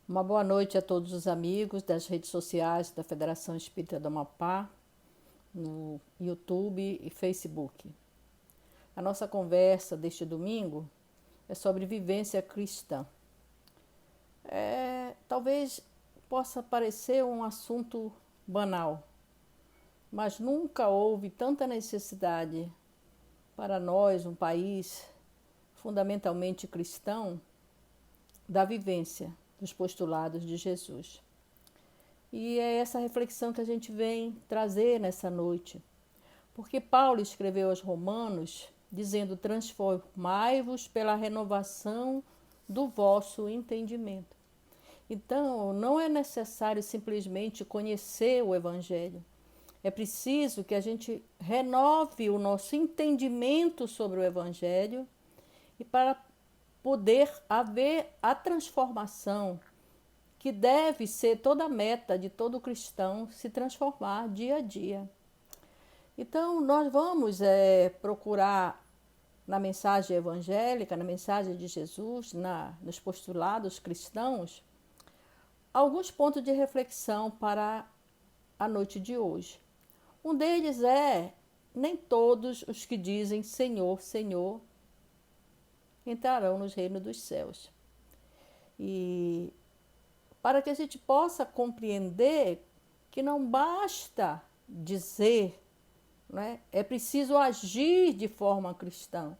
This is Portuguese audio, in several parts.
Uma boa noite a todos os amigos das redes sociais da Federação Espírita do Amapá, no YouTube e Facebook. A nossa conversa deste domingo é sobre vivência cristã. Talvez possa parecer um assunto banal, mas nunca houve tanta necessidade para nós, um país fundamentalmente cristão, da vivência dos postulados de Jesus. E é essa reflexão que a gente vem trazer nessa noite. Porque Paulo escreveu aos Romanos dizendo: transformai-vos pela renovação do vosso entendimento. Então, não é necessário simplesmente conhecer o Evangelho. É preciso que a gente renove o nosso entendimento sobre o Evangelho e para poder haver a transformação que deve ser toda a meta de todo cristão, se transformar dia a dia. Então, nós vamos procurar na mensagem evangélica, na mensagem de Jesus, nos postulados cristãos, alguns pontos de reflexão para a noite de hoje. Um deles é: nem todos os que dizem Senhor, Senhor entrarão nos reinos dos céus. E para que a gente possa compreender que não basta dizer, né? É preciso agir de forma cristã.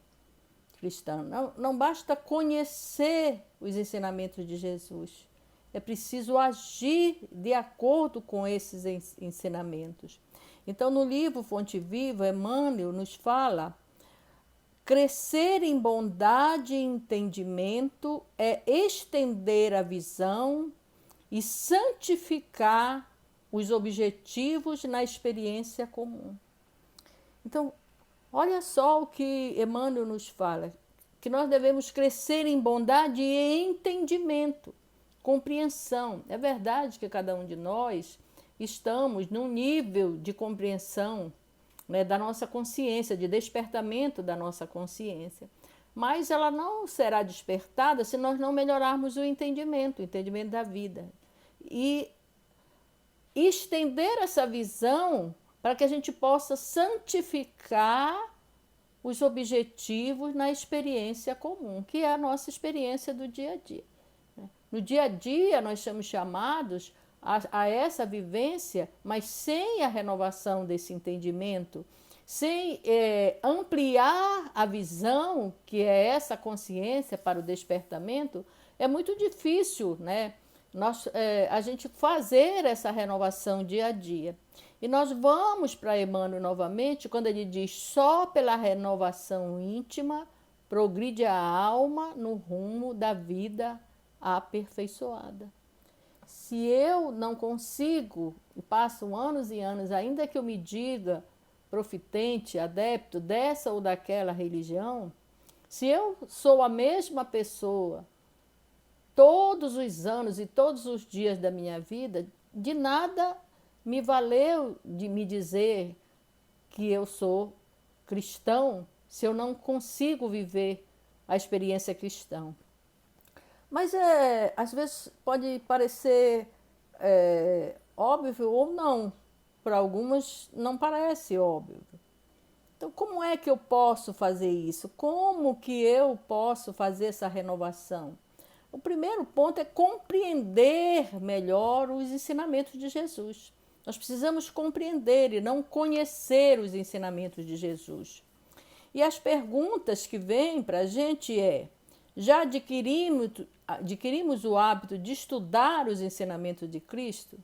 Não basta conhecer os ensinamentos de Jesus. É preciso agir de acordo com esses ensinamentos. Então, no livro Fonte Viva, Emmanuel nos fala: crescer em bondade e entendimento é estender a visão e santificar os objetivos na experiência comum. Então, olha só o que Emmanuel nos fala, que nós devemos crescer em bondade e entendimento, compreensão. É verdade que cada um de nós estamos num nível de compreensão, né, da nossa consciência, de despertamento da nossa consciência. Mas ela não será despertada se nós não melhorarmos o entendimento da vida. E estender essa visão para que a gente possa santificar os objetivos na experiência comum, que é a nossa experiência do dia a dia. No dia a dia, nós somos chamados a essa vivência, mas sem a renovação desse entendimento, sem ampliar a visão, que é essa consciência para o despertamento, é muito difícil, né? A gente fazer essa renovação dia a dia. E nós vamos para Emmanuel novamente, quando ele diz: só pela renovação íntima progride a alma no rumo da vida aperfeiçoada. Se eu não consigo, e passo anos e anos, ainda que eu me diga profitente, adepto dessa ou daquela religião, se eu sou a mesma pessoa todos os anos e todos os dias da minha vida, de nada me valeu de me dizer que eu sou cristão se eu não consigo viver a experiência cristã. Mas às vezes pode parecer óbvio ou não. Para algumas não parece óbvio. Então, como é que eu posso fazer isso? Como que eu posso fazer essa renovação? O primeiro ponto é compreender melhor os ensinamentos de Jesus. Nós precisamos compreender e não conhecer os ensinamentos de Jesus. E as perguntas que vêm para a gente já adquirimos o hábito de estudar os ensinamentos de Cristo?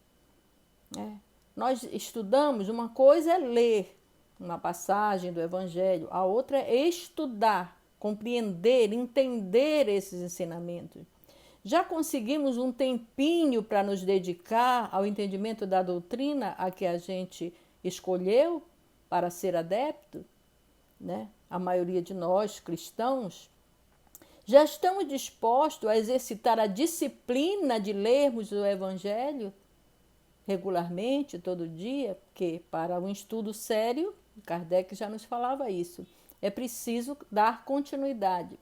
Nós estudamos, uma coisa é ler uma passagem do Evangelho, a outra é estudar, compreender, entender esses ensinamentos. Já conseguimos um tempinho para nos dedicar ao entendimento da doutrina a que a gente escolheu para ser adepto? Né? A maioria de nós, cristãos, já estamos dispostos a exercitar a disciplina de lermos o Evangelho regularmente, todo dia? Porque para um estudo sério, Kardec já nos falava isso, é preciso dar continuidade.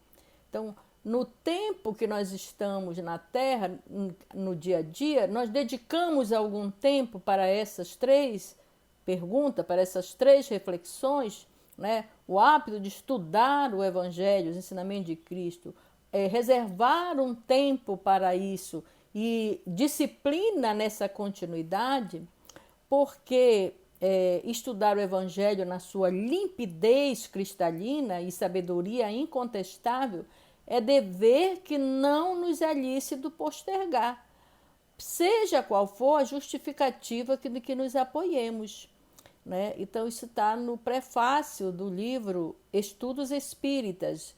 Então, no tempo que nós estamos na Terra, no dia a dia, nós dedicamos algum tempo para essas três perguntas, para essas três reflexões, né? O hábito de estudar o Evangelho, os ensinamentos de Cristo, reservar um tempo para isso e disciplina nessa continuidade, porque estudar o Evangelho na sua limpidez cristalina e sabedoria incontestável é dever que não nos é lícito postergar, seja qual for a justificativa que nos apoiemos. Né? Então, isso está no prefácio do livro Estudos Espíritas.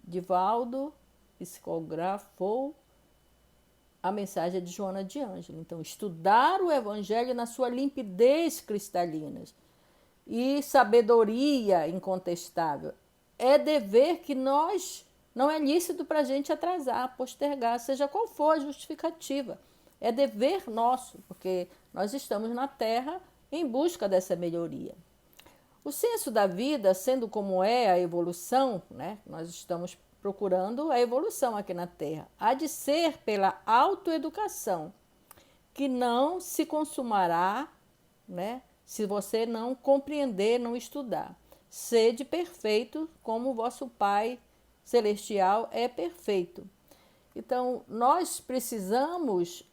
Divaldo psicografou a mensagem de Joana de Ângelo. Então, estudar o Evangelho na sua limpidez cristalina e sabedoria incontestável é dever que não é lícito para a gente atrasar, postergar, seja qual for a justificativa. É dever nosso, porque nós estamos na Terra em busca dessa melhoria. O senso da vida, sendo como é a evolução, né? Nós estamos procurando a evolução aqui na Terra, há de ser pela autoeducação, que não se consumará, né? Se você não compreender, não estudar. Sede perfeito como o vosso Pai Celestial é perfeito. Então, nós precisamos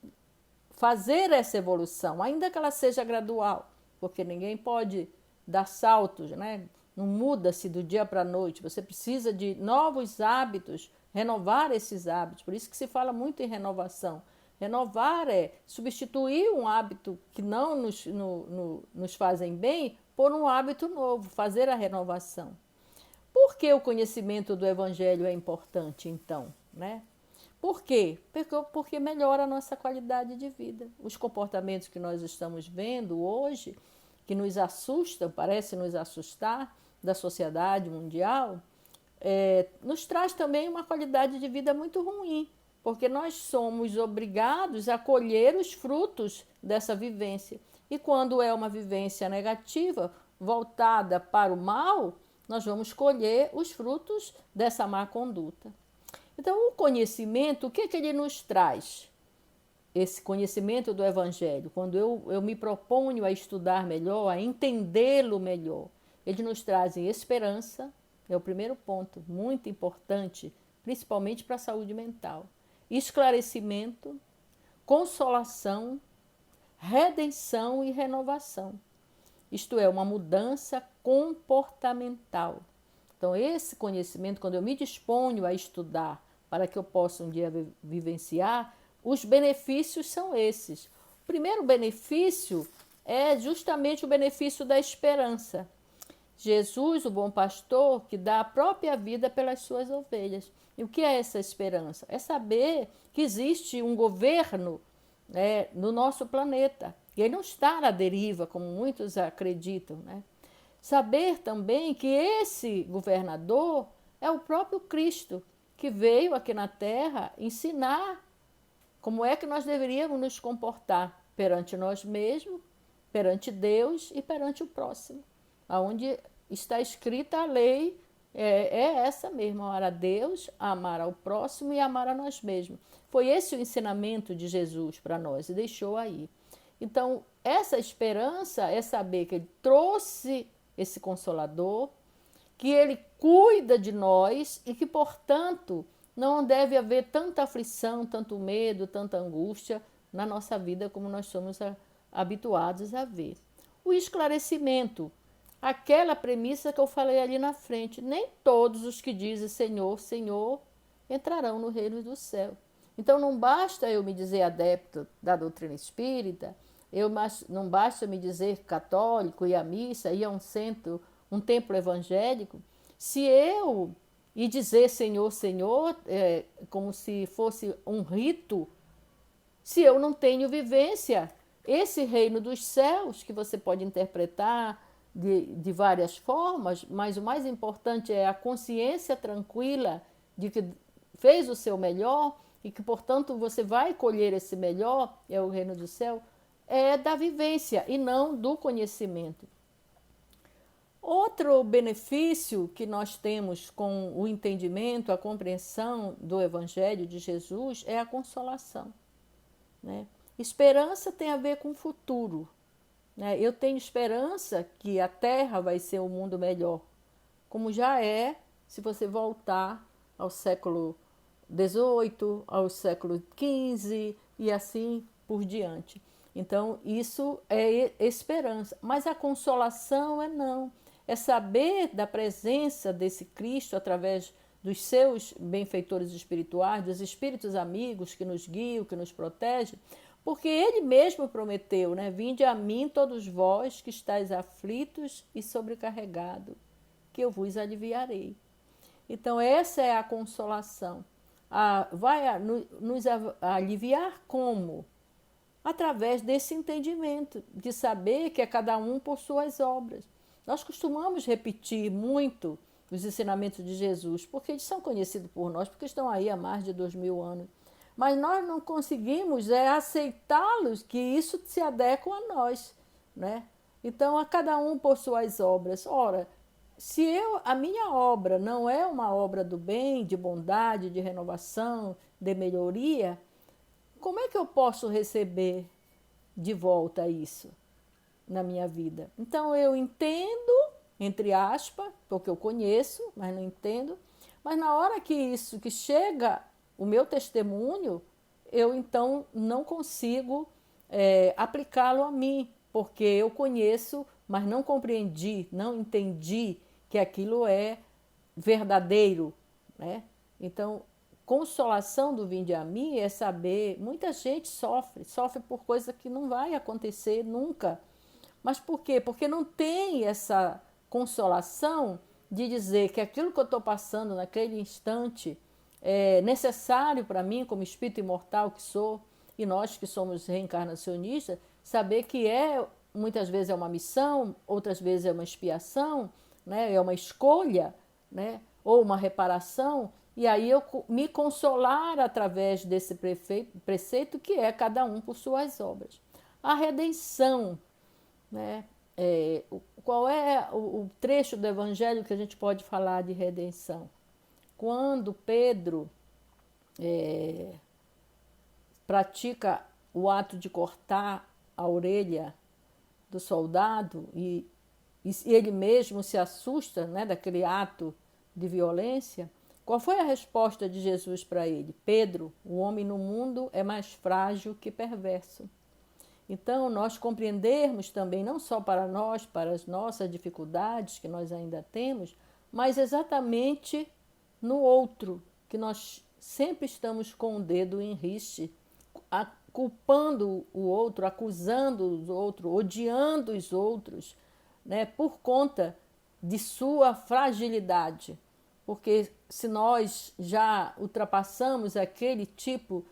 fazer essa evolução, ainda que ela seja gradual, porque ninguém pode dar saltos, né? Não muda-se do dia para a noite. Você precisa de novos hábitos, renovar esses hábitos. Por isso que se fala muito em renovação. Renovar é substituir um hábito que não nos fazem bem por um hábito novo, fazer a renovação. Por que o conhecimento do Evangelho é importante, então? Né? Por quê? Porque melhora a nossa qualidade de vida. Os comportamentos que nós estamos vendo hoje, que nos assustam, parece nos assustar, da sociedade mundial, nos traz também uma qualidade de vida muito ruim, porque nós somos obrigados a colher os frutos dessa vivência. E quando é uma vivência negativa, voltada para o mal, nós vamos colher os frutos dessa má conduta. Então, o conhecimento, o que ele nos traz? Esse conhecimento do Evangelho, quando eu me proponho a estudar melhor, a entendê-lo melhor, ele nos traz esperança, é o primeiro ponto, muito importante, principalmente para a saúde mental. Esclarecimento, consolação, redenção e renovação. Isto é, uma mudança comportamental. Então, esse conhecimento, quando eu me disponho a estudar para que eu possa um dia vivenciar, os benefícios são esses. O primeiro benefício é justamente o benefício da esperança. Jesus, o bom pastor, que dá a própria vida pelas suas ovelhas. E o que é essa esperança? É saber que existe um governo, né, no nosso planeta. E ele não está na deriva, como muitos acreditam. Né? Saber também que esse governador é o próprio Cristo, que veio aqui na Terra ensinar como é que nós deveríamos nos comportar perante nós mesmos, perante Deus e perante o próximo. Onde está escrita a lei, é essa mesma, amar a Deus, amar ao próximo e amar a nós mesmos. Foi esse o ensinamento de Jesus para nós e deixou aí. Então, essa esperança é saber que ele trouxe esse Consolador, que ele cuida de nós e que, portanto, não deve haver tanta aflição, tanto medo, tanta angústia na nossa vida como nós somos habituados a ver. O esclarecimento, aquela premissa que eu falei ali na frente, nem todos os que dizem Senhor, Senhor, entrarão no reino do céu. Então não basta eu me dizer adepto da doutrina espírita, não basta me dizer católico, ir à missa, ir a um templo evangélico, se eu ir dizer Senhor, Senhor, como se fosse um rito, se eu não tenho vivência. Esse reino dos céus, que você pode interpretar de várias formas, mas o mais importante é a consciência tranquila de que fez o seu melhor e que, portanto, você vai colher esse melhor, é o reino do céu, é da vivência e não do conhecimento. Outro benefício que nós temos com o entendimento, a compreensão do Evangelho de Jesus é a consolação, né? Esperança tem a ver com o futuro, né? Eu tenho esperança que a Terra vai ser um mundo melhor, como já é, se você voltar ao século XVIII, ao século XV e assim por diante. Então, isso é esperança. Mas a consolação é não. É saber da presença desse Cristo através dos seus benfeitores espirituais, dos espíritos amigos que nos guiam, que nos protegem, porque ele mesmo prometeu, né? Vinde a mim todos vós que estáis aflitos e sobrecarregados, que eu vos aliviarei. Então, essa é a consolação. Vai nos aliviar como? Através desse entendimento, de saber que é cada um por suas obras. Nós costumamos repetir muito os ensinamentos de Jesus, porque eles são conhecidos por nós, porque estão aí há mais de 2000 anos. Mas nós não conseguimos aceitá-los, que isso se adequa a nós, né? Então, a cada um por suas obras. Ora, se a minha obra não é uma obra do bem, de bondade, de renovação, de melhoria, como é que eu posso receber de volta isso na minha vida? Então eu entendo, entre aspas, porque eu conheço, mas não entendo, mas na hora que chega o meu testemunho, eu então não consigo aplicá-lo a mim, porque eu conheço, mas não compreendi, não entendi que aquilo é verdadeiro, né? Então, consolação do vinde a mim é saber, muita gente sofre por coisa que não vai acontecer nunca. Mas por quê? Porque não tem essa consolação de dizer que aquilo que eu estou passando naquele instante é necessário para mim, como espírito imortal que sou, e nós que somos reencarnacionistas, saber que muitas vezes é uma missão, outras vezes é uma expiação, né? É uma escolha, né? Ou uma reparação, e aí eu me consolar através desse preceito que é cada um por suas obras. A redenção, né? Qual é o trecho do Evangelho que a gente pode falar de redenção? Quando Pedro pratica o ato de cortar a orelha do soldado e ele mesmo se assusta, né, daquele ato de violência, qual foi a resposta de Jesus para ele? Pedro, o homem no mundo é mais frágil que perverso. Então, nós compreendermos também, não só para nós, para as nossas dificuldades que nós ainda temos, mas exatamente no outro, que nós sempre estamos com o dedo em riste, culpando o outro, acusando os outros, odiando os outros, né, por conta de sua fragilidade. Porque se nós já ultrapassamos aquele tipo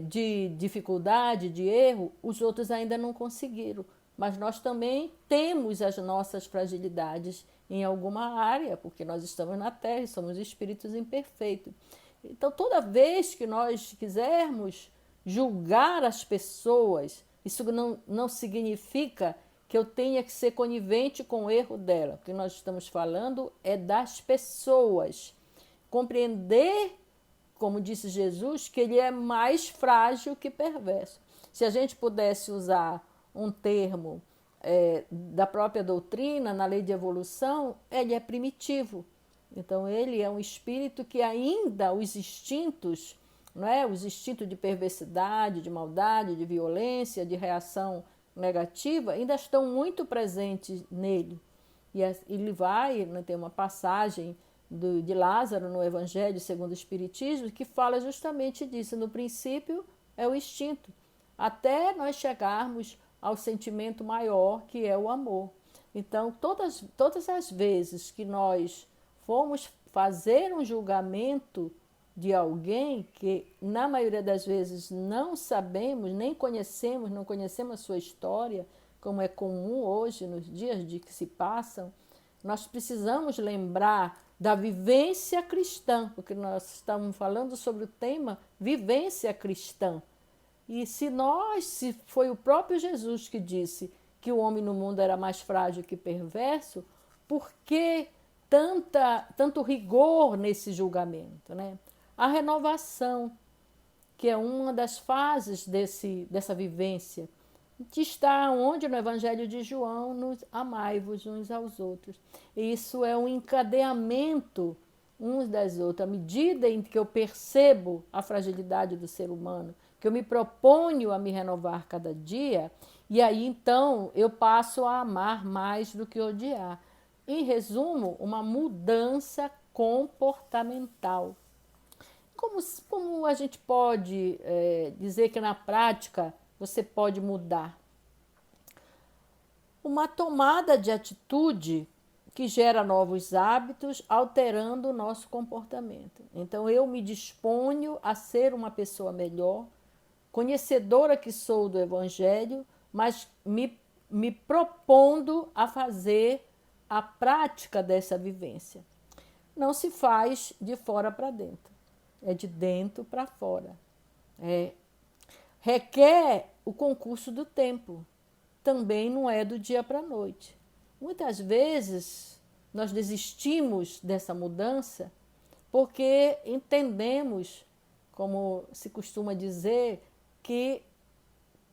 de dificuldade, de erro, os outros ainda não conseguiram. Mas nós também temos as nossas fragilidades em alguma área, porque nós estamos na Terra e somos espíritos imperfeitos. Então, toda vez que nós quisermos julgar as pessoas, isso não significa que eu tenha que ser conivente com o erro dela. O que nós estamos falando é das pessoas. Compreender, como disse Jesus, que ele é mais frágil que perverso. Se a gente pudesse usar um termo da própria doutrina, na lei de evolução, ele é primitivo. Então, ele é um espírito que ainda os instintos, não é? Os instintos de perversidade, de maldade, de violência, de reação negativa, ainda estão muito presentes nele. E ele vai, né, tem uma passagem de Lázaro no Evangelho segundo o Espiritismo que fala justamente disso. No princípio é o instinto, até nós chegarmos ao sentimento maior, que é o amor. Então, todas as vezes que nós formos fazer um julgamento de alguém que, na maioria das vezes, não sabemos, nem conhecemos, não conhecemos a sua história, como é comum hoje, nos dias de que se passam, nós precisamos lembrar da vivência cristã, porque nós estamos falando sobre o tema vivência cristã. E se foi o próprio Jesus que disse que o homem no mundo era mais frágil que perverso, por que tanto rigor nesse julgamento, né? A renovação, que é uma das fases dessa vivência, que está onde no Evangelho de João, nos amai-vos uns aos outros. E isso é um encadeamento uns das outras. À medida em que eu percebo a fragilidade do ser humano, que eu me proponho a me renovar cada dia, e aí então eu passo a amar mais do que odiar. Em resumo, uma mudança comportamental. Como a gente pode dizer que na prática você pode mudar? Uma tomada de atitude que gera novos hábitos, alterando o nosso comportamento. Então, eu me disponho a ser uma pessoa melhor, conhecedora que sou do Evangelho, mas me propondo a fazer a prática dessa vivência. Não se faz de fora para dentro, é de dentro para fora. Requer o concurso do tempo, também não é do dia para a noite. Muitas vezes nós desistimos dessa mudança porque entendemos, como se costuma dizer, que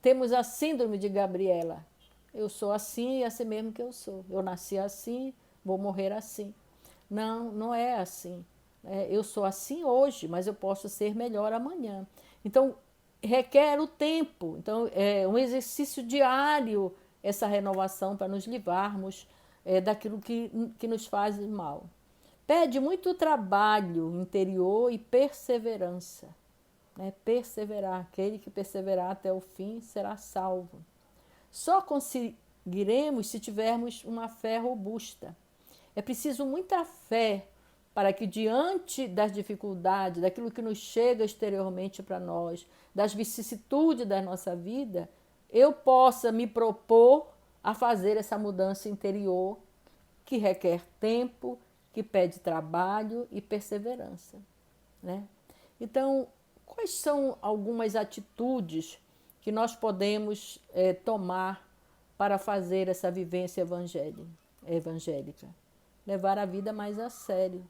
temos a síndrome de Gabriela. Eu sou assim e é assim mesmo que eu sou. Eu nasci assim, vou morrer assim. Não, não é assim. Eu sou assim hoje, mas eu posso ser melhor amanhã. Então, requer o tempo. Então, é um exercício diário essa renovação para nos livrarmos daquilo que nos faz mal. Pede muito trabalho interior e perseverança. Perseverar. Aquele que perseverar até o fim será salvo. Só conseguiremos se tivermos uma fé robusta. É preciso muita fé para que, diante das dificuldades, daquilo que nos chega exteriormente para nós, das vicissitudes da nossa vida, eu possa me propor a fazer essa mudança interior que requer tempo, que pede trabalho e perseverança, né? Então, quais são algumas atitudes que nós podemos tomar para fazer essa vivência evangélica? Levar a vida mais a sério.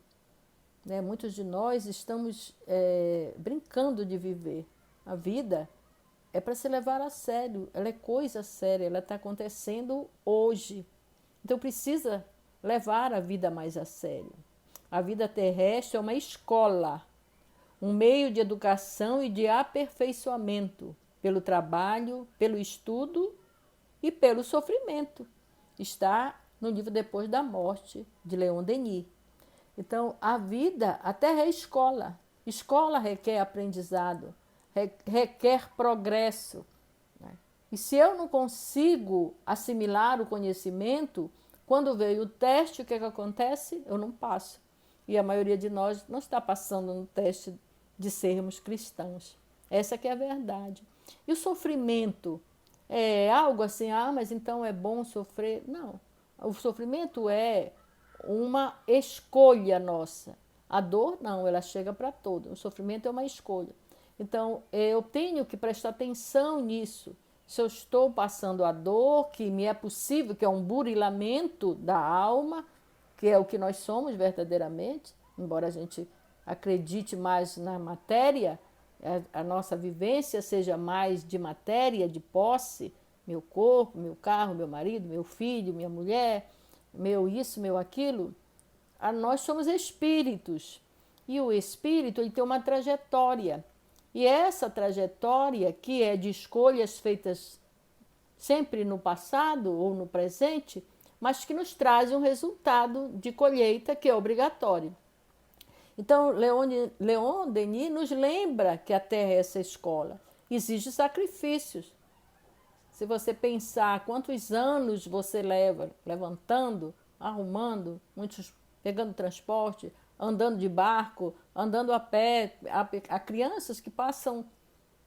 Muitos de nós estamos brincando de viver. A vida é para se levar a sério, ela é coisa séria, ela está acontecendo hoje. Então precisa levar a vida mais a sério. A vida terrestre é uma escola, um meio de educação e de aperfeiçoamento pelo trabalho, pelo estudo e pelo sofrimento. Está no livro Depois da Morte, de Leon Denis. Então, a vida, a terra é escola. Escola requer aprendizado, requer progresso. E se eu não consigo assimilar o conhecimento, quando veio o teste, o que acontece? Eu não passo. E a maioria de nós não está passando no teste de sermos cristãos. Essa que é a verdade. E o sofrimento é algo assim, mas então é bom sofrer? Não. O sofrimento é uma escolha nossa. A dor, não, ela chega para todos. O sofrimento é uma escolha. Então, eu tenho que prestar atenção nisso. Se eu estou passando a dor, que me é possível, que é um burilamento da alma, que é o que nós somos verdadeiramente, embora a gente acredite mais na matéria, a nossa vivência seja mais de matéria, de posse, meu corpo, meu carro, meu marido, meu filho, minha mulher, meu isso, meu aquilo, nós somos espíritos. E o espírito ele tem uma trajetória. E essa trajetória, que é de escolhas feitas sempre no passado ou no presente, mas que nos traz um resultado de colheita que é obrigatório. Então, Leon Denis nos lembra que a Terra é essa escola. Exige sacrifícios. Se você pensar quantos anos você leva levantando, arrumando, muitos pegando transporte, andando de barco, andando a pé. Há crianças que passam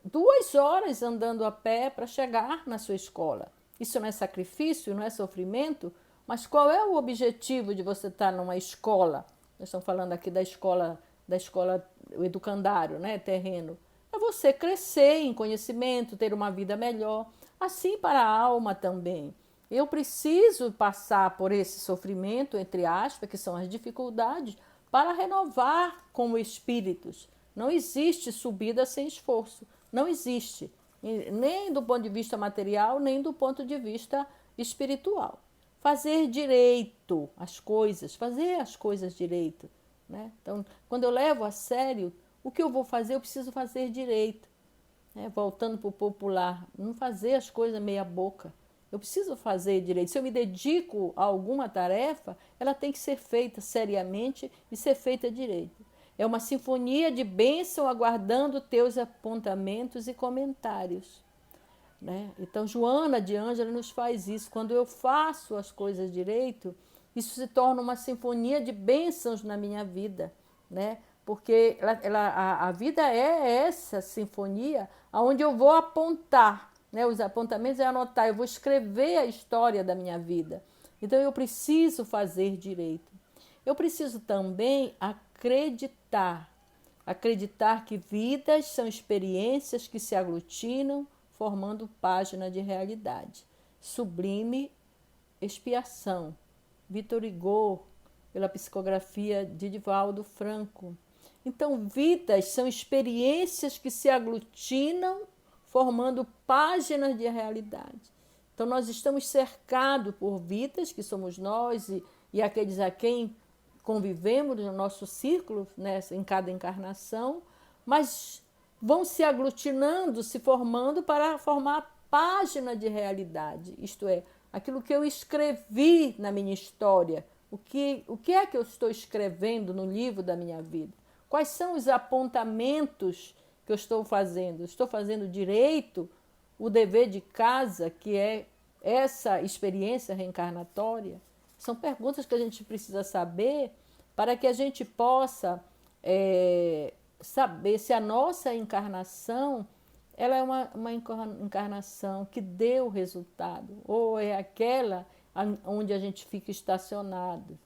2 horas andando a pé para chegar na sua escola. Isso não é sacrifício, não é sofrimento? Mas qual é o objetivo de você estar numa escola? Nós estamos falando aqui da escola o educandário, né, terreno. É você crescer em conhecimento, ter uma vida melhor. Assim para a alma também. Eu preciso passar por esse sofrimento, entre aspas, que são as dificuldades, para renovar como espíritos. Não existe subida sem esforço. Não existe. Nem do ponto de vista material, nem do ponto de vista espiritual. Fazer direito as coisas, fazer as coisas direito. Né? Então, quando eu levo a sério, o que eu vou fazer, eu preciso fazer direito. Voltando para o popular, não fazer as coisas meia boca. Eu preciso fazer direito. Se eu me dedico a alguma tarefa, ela tem que ser feita seriamente e ser feita direito. É uma sinfonia de bênção aguardando teus apontamentos e comentários. Né? Então, Joana de Ângela nos faz isso. Quando eu faço as coisas direito, isso se torna uma sinfonia de bênçãos na minha vida. Né? Porque a vida é essa sinfonia onde eu vou apontar. Né? Os apontamentos é anotar, eu vou escrever a história da minha vida. Então, eu preciso fazer direito. Eu preciso também acreditar que vidas são experiências que se aglutinam, formando página de realidade. Sublime expiação. Victor Hugo, pela psicografia de Divaldo Franco. Então, vidas são experiências que se aglutinam, formando páginas de realidade. Então, nós estamos cercados por vidas, que somos nós e aqueles a quem convivemos no nosso círculo, né, em cada encarnação, mas vão se aglutinando, se formando para formar página de realidade. Isto é, aquilo que eu escrevi na minha história. O que é que eu estou escrevendo no livro da minha vida? Quais são os apontamentos que eu estou fazendo? Estou fazendo direito o dever de casa, que é essa experiência reencarnatória? São perguntas que a gente precisa saber para que a gente possa saber se a nossa encarnação ela é uma encarnação que deu resultado, ou é aquela onde a gente fica estacionado.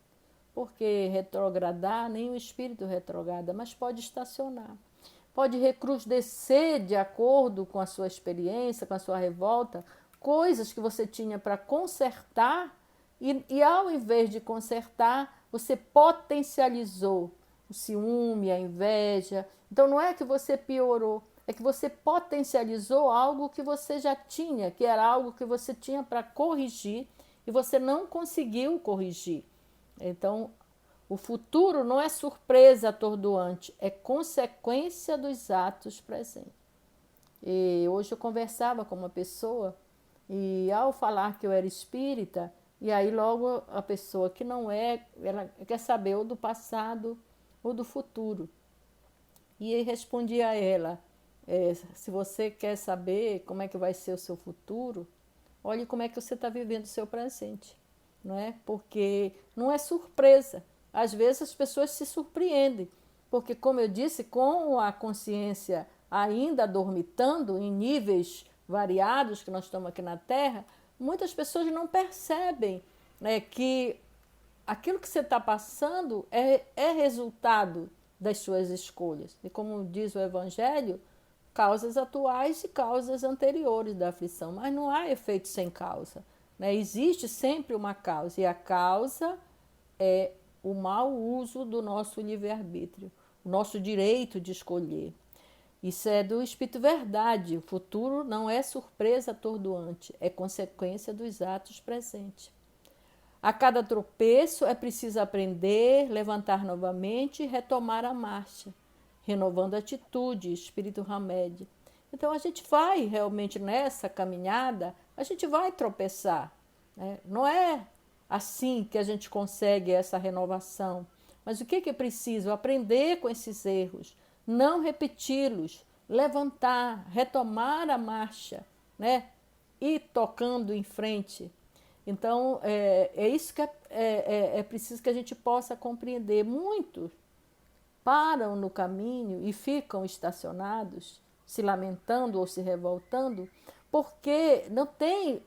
Porque retrogradar, nem o espírito retrograda, mas pode estacionar. Pode recrudescer de acordo com a sua experiência, com a sua revolta, coisas que você tinha para consertar e ao invés de consertar, você potencializou o ciúme, a inveja. Então não é que você piorou, é que você potencializou algo que você já tinha, que era algo que você tinha para corrigir e você não conseguiu corrigir. Então, o futuro não é surpresa atordoante, é consequência dos atos presentes. E hoje eu conversava com uma pessoa e ao falar que eu era espírita, e aí logo a pessoa que não é, ela quer saber ou do passado ou do futuro. E eu respondi a ela, se você quer saber como é que vai ser o seu futuro, olhe como é que você está vivendo o seu presente. Não é? Porque não é surpresa. Às vezes as pessoas se surpreendem, porque, como eu disse, com a consciência ainda dormitando em níveis variados que nós estamos aqui na Terra, muitas pessoas não percebem, né, que aquilo que você está passando é resultado das suas escolhas. E como diz o Evangelho, causas atuais e causas anteriores da aflição, mas não há efeito sem causa. Né? Existe sempre uma causa, e a causa é o mau uso do nosso livre-arbítrio, o nosso direito de escolher. Isso é do Espírito Verdade. O futuro não é surpresa atordoante, é consequência dos atos presentes. A cada tropeço é preciso aprender, levantar novamente e retomar a marcha, renovando a atitude, espírito Hamed. Então a gente vai realmente nessa caminhada, a gente vai tropeçar. Né? Não é assim que a gente consegue essa renovação. Mas o que é preciso? Aprender com esses erros, não repeti-los, levantar, retomar a marcha, né? E tocando em frente. Então, é isso que é preciso que a gente possa compreender. Muitos param no caminho e ficam estacionados, se lamentando ou se revoltando, porque não tem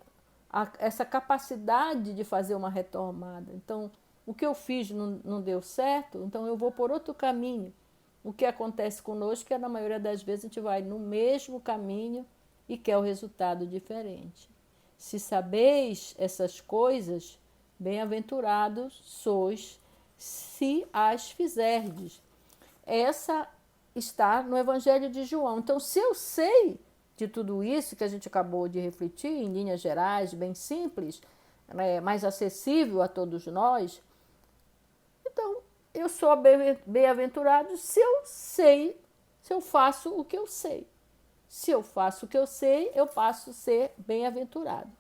essa capacidade de fazer uma retomada. Então, o que eu fiz não deu certo, então eu vou por outro caminho. O que acontece conosco é que, na maioria das vezes, a gente vai no mesmo caminho e quer o resultado diferente. Se sabeis essas coisas, bem-aventurados sois se as fizerdes. Essa está no Evangelho de João. Então, se eu sei de tudo isso que a gente acabou de refletir, em linhas gerais, bem simples, né, mais acessível a todos nós, então eu sou bem-aventurado se eu sei, se eu faço o que eu sei. Se eu faço o que eu sei, eu passo a ser bem-aventurado.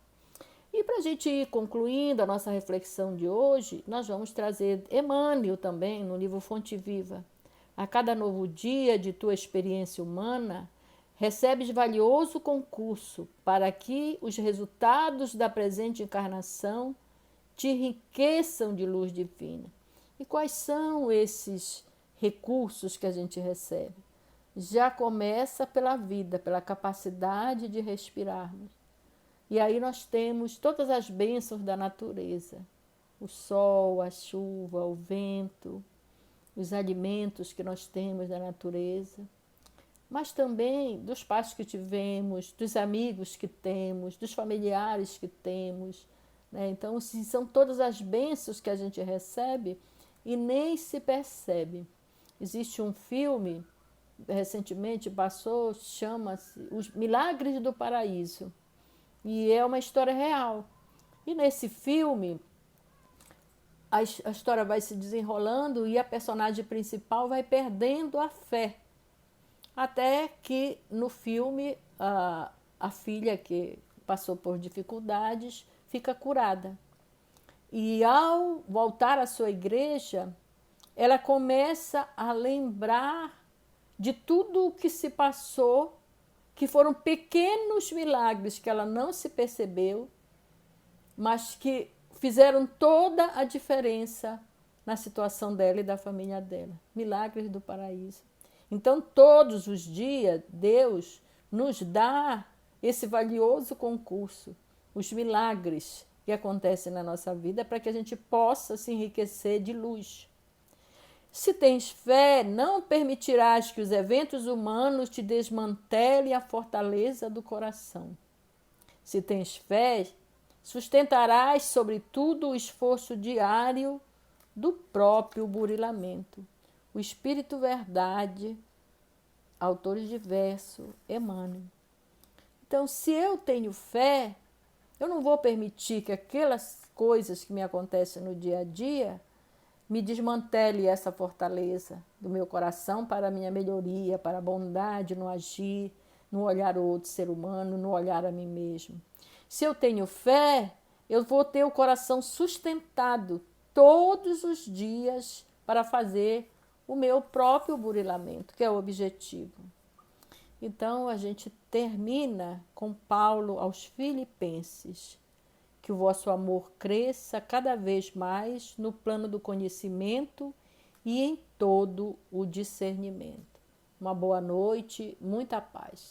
E para a gente ir concluindo a nossa reflexão de hoje, nós vamos trazer Emmanuel também no livro Fonte Viva. A cada novo dia de tua experiência humana, recebes valioso concurso para que os resultados da presente encarnação te enriqueçam de luz divina. E quais são esses recursos que a gente recebe? Já começa pela vida, pela capacidade de respirarmos. E aí nós temos todas as bênçãos da natureza. O sol, a chuva, o vento, os alimentos que nós temos da natureza. Mas também dos pais que tivemos, dos amigos que temos, dos familiares que temos. Né? Então, são todas as bênçãos que a gente recebe e nem se percebe. Existe um filme, recentemente passou, chama-se Os Milagres do Paraíso. E é uma história real. E nesse filme, a história vai se desenrolando e a personagem principal vai perdendo a fé. Até que no filme, a filha que passou por dificuldades fica curada. E ao voltar à sua igreja, ela começa a lembrar de tudo o que se passou, que foram pequenos milagres que ela não se percebeu, mas que fizeram toda a diferença na situação dela e da família dela. Milagres do paraíso. Então, todos os dias, Deus nos dá esse valioso concurso, os milagres que acontecem na nossa vida, para que a gente possa se enriquecer de luz. Se tens fé, não permitirás que os eventos humanos te desmantelem a fortaleza do coração. Se tens fé, sustentarás, sobretudo, o esforço diário do próprio burilamento. O Espírito Verdade, autores de verso, Emmanuel. Então, se eu tenho fé, eu não vou permitir que aquelas coisas que me acontecem no dia a dia me desmantele essa fortaleza do meu coração para a minha melhoria, para a bondade no agir, no olhar o outro ser humano, no olhar a mim mesmo. Se eu tenho fé, eu vou ter o coração sustentado todos os dias para fazer o meu próprio burilamento, que é o objetivo. Então, a gente termina com Paulo aos Filipenses. Que o vosso amor cresça cada vez mais no plano do conhecimento e em todo o discernimento. Uma boa noite, muita paz.